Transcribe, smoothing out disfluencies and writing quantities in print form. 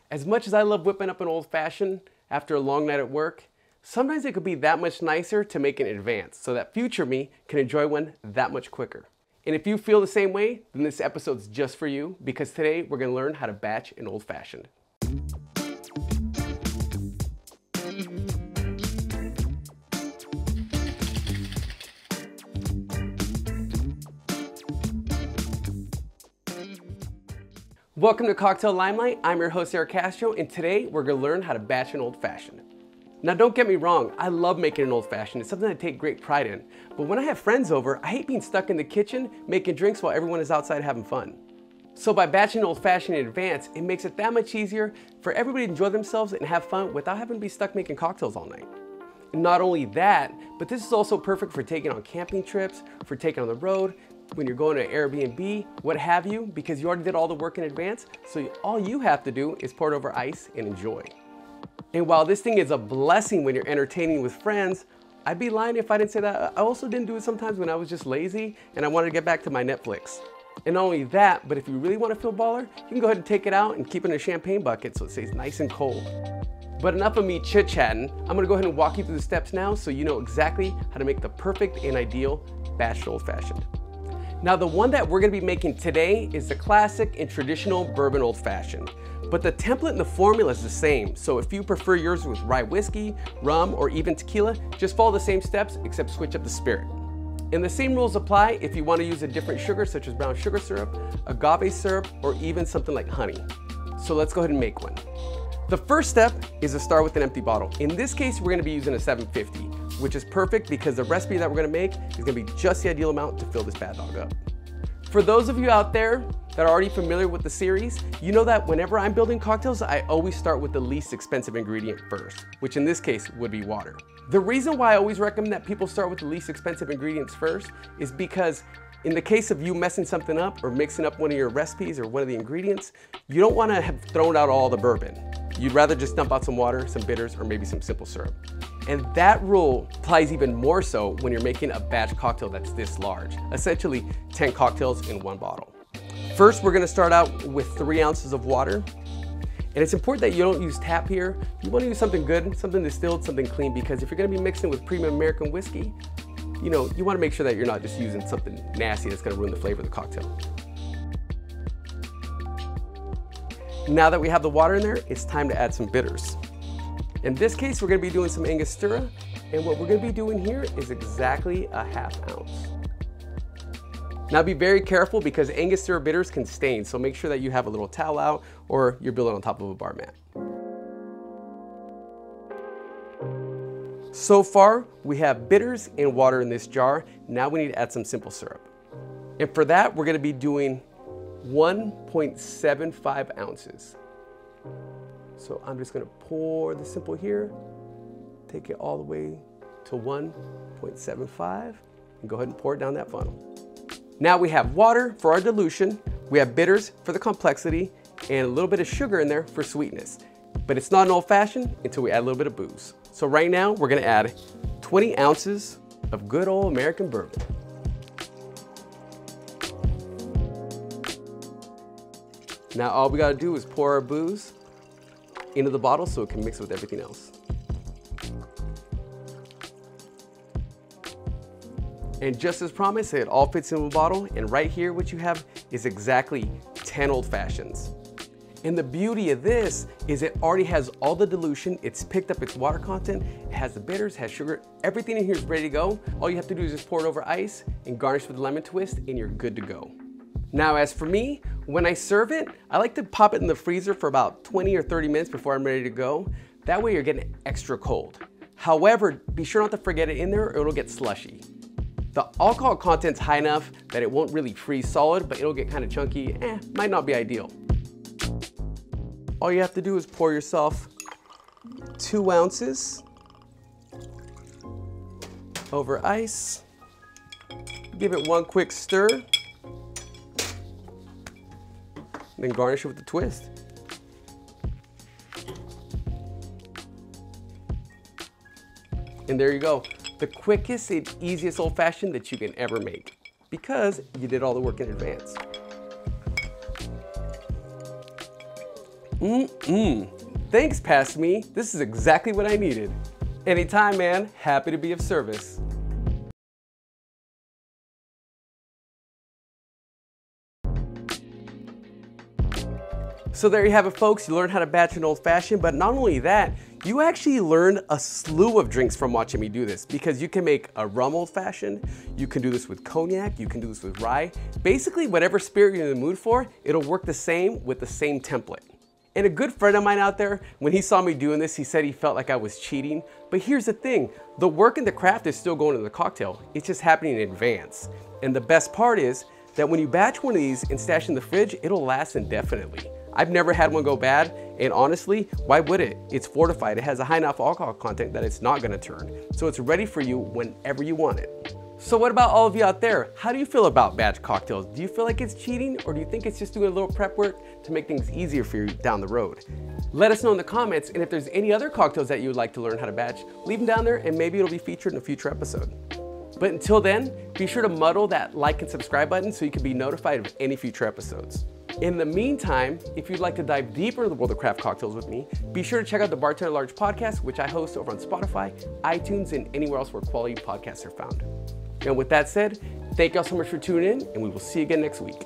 As much as I love whipping up an old fashioned after a long night at work, sometimes it could be that much nicer to make it in advance so that future me can enjoy one that much quicker. And if you feel the same way, then this episode's just for you, because today we're gonna learn how to batch an old fashioned. Welcome to Cocktail Limelight. I'm your host, Erick Castro, and today we're gonna learn how to batch an old fashioned. Now don't get me wrong, I love making an old fashioned. It's something I take great pride in. But when I have friends over, I hate being stuck in the kitchen making drinks while everyone is outside having fun. So by batching an old fashioned in advance, it makes it that much easier for everybody to enjoy themselves and have fun without having to be stuck making cocktails all night. And not only that, but this is also perfect for taking on camping trips, for taking on the road, when you're going to an Airbnb, what have you, because you already did all the work in advance, so all you have to do is pour it over ice and enjoy. And while this thing is a blessing when you're entertaining with friends, I'd be lying if I didn't say that I also didn't do it sometimes when I was just lazy and I wanted to get back to my Netflix. And not only that, but if you really want to feel baller, you can go ahead and take it out and keep it in a champagne bucket so it stays nice and cold. But enough of me chit-chatting, I'm gonna go ahead and walk you through the steps now so you know exactly how to make the perfect and ideal batched old fashioned. Now the one that we're gonna be making today is the classic and traditional bourbon old fashioned. But the template and the formula is the same, so if you prefer yours with rye whiskey, rum, or even tequila, just follow the same steps except switch up the spirit. And the same rules apply if you want to use a different sugar such as brown sugar syrup, agave syrup, or even something like honey. So let's go ahead and make one. The first step is to start with an empty bottle. In this case, we're gonna be using a 750, which is perfect because the recipe that we're gonna make is gonna be just the ideal amount to fill this bad dog up. For those of you out there that are already familiar with the series, you know that whenever I'm building cocktails, I always start with the least expensive ingredient first, which in this case would be water. The reason why I always recommend that people start with the least expensive ingredients first is because in the case of you messing something up or mixing up one of your recipes or one of the ingredients, you don't wanna have thrown out all the bourbon. You'd rather just dump out some water, some bitters, or maybe some simple syrup. And that rule applies even more so when you're making a batch cocktail that's this large, essentially 10 cocktails in one bottle. First, we're gonna start out with 3 ounces of water. And it's important that you don't use tap here. You wanna use something good, something distilled, something clean, because if you're gonna be mixing with premium American whiskey, you wanna make sure that you're not just using something nasty that's gonna ruin the flavor of the cocktail. Now that we have the water in there, it's time to add some bitters. In this case, we're gonna be doing some Angostura, and what we're gonna be doing here is exactly a 1/2 ounce. Now be very careful because Angostura bitters can stain, so make sure that you have a little towel out or you're building on top of a bar mat. So far, we have bitters and water in this jar. Now we need to add some simple syrup. And for that, we're gonna be doing 1.75 ounces. So I'm just gonna pour the simple here, take it all the way to 1.75, and go ahead and pour it down that funnel. Now we have water for our dilution, we have bitters for the complexity, and a little bit of sugar in there for sweetness. But it's not an old fashioned until we add a little bit of booze. So right now, we're gonna add 20 ounces of good old American bourbon. Now all we gotta do is pour our booze into the bottle so it can mix with everything else. And just as promised, it all fits in the bottle, and right here what you have is exactly 10 old fashions. And the beauty of this is it already has all the dilution, it's picked up its water content, it has the bitters, has sugar, everything in here is ready to go. All you have to do is just pour it over ice and garnish with a lemon twist, and you're good to go. Now as for me, when I serve it, I like to pop it in the freezer for about 20 or 30 minutes before I'm ready to go. That way you're getting extra cold. However, be sure not to forget it in there or it'll get slushy. The alcohol content's high enough that it won't really freeze solid, but it'll get kind of chunky. Might not be ideal. All you have to do is pour yourself 2 ounces over ice. Give it one quick stir. Then garnish it with a twist. And there you go. The quickest and easiest old fashioned that you can ever make because you did all the work in advance. Thanks, Pass Me. This is exactly what I needed. Anytime, man. Happy to be of service. So there you have it, folks. You learned how to batch an old fashioned, but not only that, you actually learned a slew of drinks from watching me do this, because you can make a rum old fashioned, you can do this with cognac, you can do this with rye. Basically, whatever spirit you're in the mood for, it'll work the same with the same template. And a good friend of mine out there, when he saw me doing this, he said he felt like I was cheating. But here's the thing, the work and the craft is still going in the cocktail. It's just happening in advance. And the best part is that when you batch one of these and stash in the fridge, it'll last indefinitely. I've never had one go bad, and honestly, why would it? It's fortified. It has a high enough alcohol content that it's not gonna turn. So it's ready for you whenever you want it. So what about all of you out there? How do you feel about batch cocktails? Do you feel like it's cheating, or do you think it's just doing a little prep work to make things easier for you down the road? Let us know in the comments, and if there's any other cocktails that you would like to learn how to batch, leave them down there and maybe it'll be featured in a future episode. But until then, be sure to muddle that like and subscribe button so you can be notified of any future episodes. In the meantime, if you'd like to dive deeper into the world of craft cocktails with me, be sure to check out the Bartender Large podcast, which I host over on Spotify, iTunes, and anywhere else where quality podcasts are found. And with that said, thank y'all so much for tuning in, and we will see you again next week.